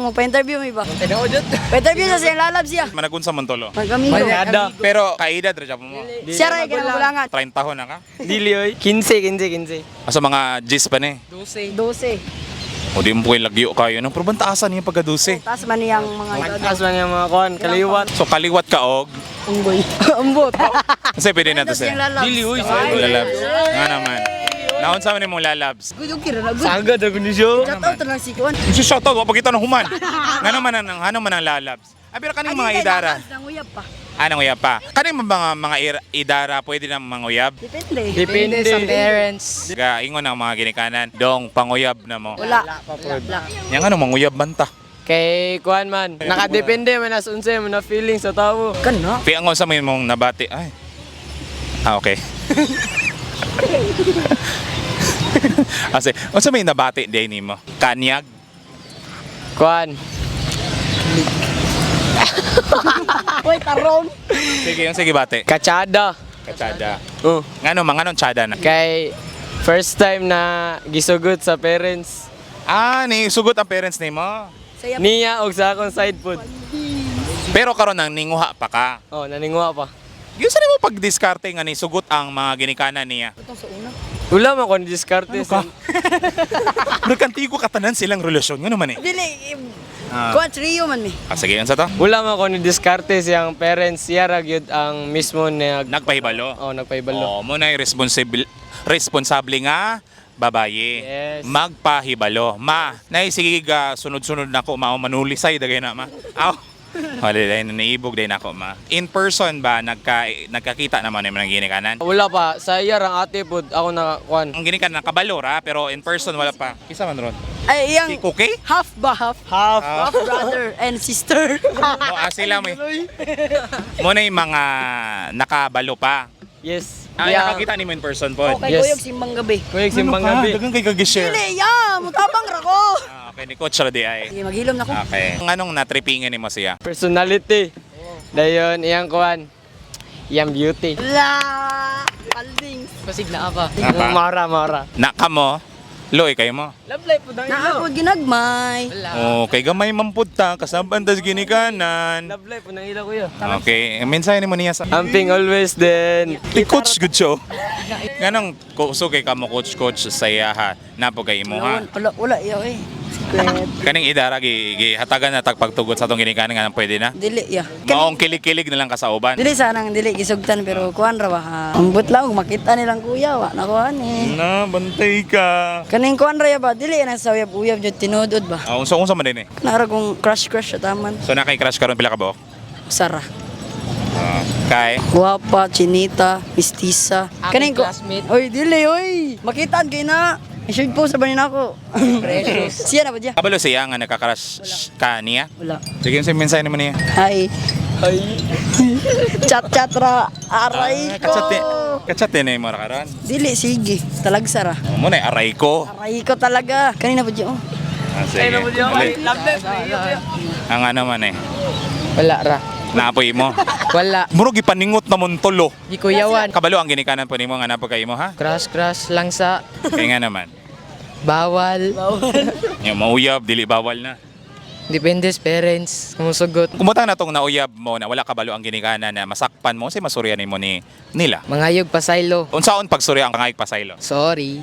magpa-interview mo ba? Pa-interview sa siyang lalab siya. Managun sa Montolo. Mag-amigo. Manyada. Pero kaedad ra mo. Siya rin, ganang bulangan. 30 tahon na ka. Dili oy. 15. Asa mga G's pa ni. 12. O di mo ko'y lagyo kayo. Nung pero taasan niya pagka-12. Taas man niyang mga Taas man yung mga kuan, kaliwat. So kaliwat ka og. umboy. Umbot. Kasi pwede na to Siyang siya. lalab. Dili oy. Lalabs. Nga naman. Naon sa man imong lalabs. Good, okay na. Good. Sagad ako ni siya. Shout out lang si Kuan. Si shoutout wa pagita ng human. Nga naman ang lalabs. Ah, pero kaning mga idara. Nanguyab pa. Anong uyab pa? Kaning mga idara pwede na manguyab. Depende. Depende sa parents. Ga ingon ang mga ginikanan. Dong panguyab na mo. Wala. Yang ano manguyab banta. Kay kuan man, nakadepende man as unsay man na feeling sa tawo. Kana. Piangon sa mong nabati. Ay. Ah, okay. Kasi, unsa may nabati day nimo? Kanyag? Kuan. Uy, tarong. Sige bate. Katsada. Katsada. Oh. Manganong tsada na? Kay first time na gisugot sa parents. Ah, ni sugot ang parents nimo. Sayap. Niya og sa akong side food. Pero karon nang ninguha pa ka. Oh, naninguha pa. Gusto nimo pag-diskarte nga ni sugot ang mga ginikanan niya. Itong sa una. Wala man ko ni diskarte. Ano ka? Nagkantigo katanan silang relasyon. Nga naman eh. Dili. Ah. Kuan, trio man mi. Ah, sige, ano sa to? Wala man ko ni diskarte siyang parents siya ra gyud ang mismo nag Nagpahibalo. nagpaibalo. Oo, mo na responsable nga babaye. Yes. Magpahibalo. Ma, naisige ga sunod-sunod na ko mao manulisay dagay na ma. Aw. Wala dahil naiibog dahil ako ma. In person ba nagkakita naman yung mga ginikanan? Wala pa sa iya rang ate pod ako na kuan. Ang ginikanan nakabalo ra pero in person wala pa. Kisa man ron? Ay, Si iyang Cookie? half ba? Half brother and sister. O sila mo. Mo na yung mga nakabalo pa. Yes. Ay, Iya. nakakita ni mo in person po. Okay, Yes. kuyog simbang gabi. Kuyog simbang gabi. Dagang kay kag-share. Dili, ya, mutabang ra ko. Okay, ni Coach Rodi ay. Sige, maghilom na ko. Okay. Anong natrippingin ni mo siya? Personality. Dayon iyang kuan. Iyang beauty. La, palding. Pasig na apa. Apa? Mara. Naka mo? Loy kayo mo? Love life pod Naako ginagmay. Okay, gamay mampud ta kasaban tas ginikanan. Love life pod ila kuya. Okay, mensahe ni mo niya sa Amping always then. Coach good show. Ganang kuso kay kamo coach saya ha. Napo kay imo ha. Wala, yaw eh. Secret. Kaning idara hatagan na tagpagtugot sa atong ginikanan nga nang pwede na. Dili, ya. Maong kilig-kilig na lang ka sa uban. Dili sanang dili gisugtan pero kuan ra ba ha. Ambot lang makita nilang kuya wa na kuan eh. Na, bantay ka. Kaning kuan ra ya ba dili na sa uyab-uyab jud tinudod ba. Ah, unsa man din eh. Nara kong crush sa taman. So na kay crush karon pila ka buok? Sara. Kay Guwapa, chinita, mistisa. Kaning ko. classmate. Oy, dili oy. Makitaan kay na. I-should po sa banin ako. Precious. Siya na ba diya? kabalo siya nga nagka-crush ka niya. Wala. Sige, sa mensahe ni mo niya. Hi. Ay. Chat ra. Aray ko. Kachat din mo ra karon. Dili, sige. Talagsara. Mo na aray ko. Aray ko talaga. Kanina ba diya? Oh. Sige. Dali. Love life. Ang ano man eh. Wala ra. Naapoy mo. Wala. Murog ipaningot na montolo. Di kuyawan. Kabalo ang ginikanan po nimo nga napo kay mo ha. Crush lang sa Kaya nga naman. bawal. Yung mauyab dili bawal na. Depende sa parents. Kumusugot. Kumusta na tong nauyab mo na wala kabalo ang ginikanan na masakpan mo say masuryan nimo ni nila. Mangayog pasaylo. Unsaon pagsurya ang pangayog pasaylo? Sorry.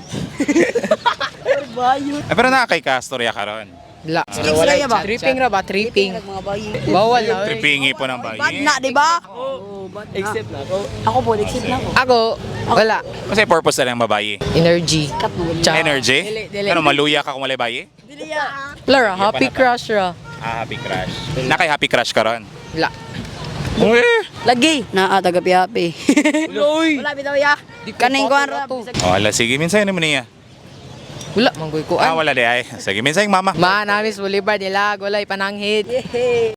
Pero na kay ka storya karon. Wala. Sila ya ba? Tripping ra ba? Tripping. Mga bayi. Bawal na. Tripingi po ng Bad bayi. na, di ba? Oo, bad na. Except na ako. Ako po, except na ako. Ako, wala. Kasi purpose na ng babayi. Energy. Cut mo. Tsaka- Energy? Dili. Pero maluya ka kung wala bayi? Dili ya. Lara, happy crush ra. Ah, happy crush. Na kay happy crush karon. Wala. Uy! Lagi. Na taga-piapi. Uy! Wala bitaw ya. Kaning kuan ra. Oh, ala sige, minsan naman niya. Wala, manggoy ko. Ah, wala di ay. Sige, minsan yung mama. Ma, namin sa Bolivar nila, walay pananghid. Yehey.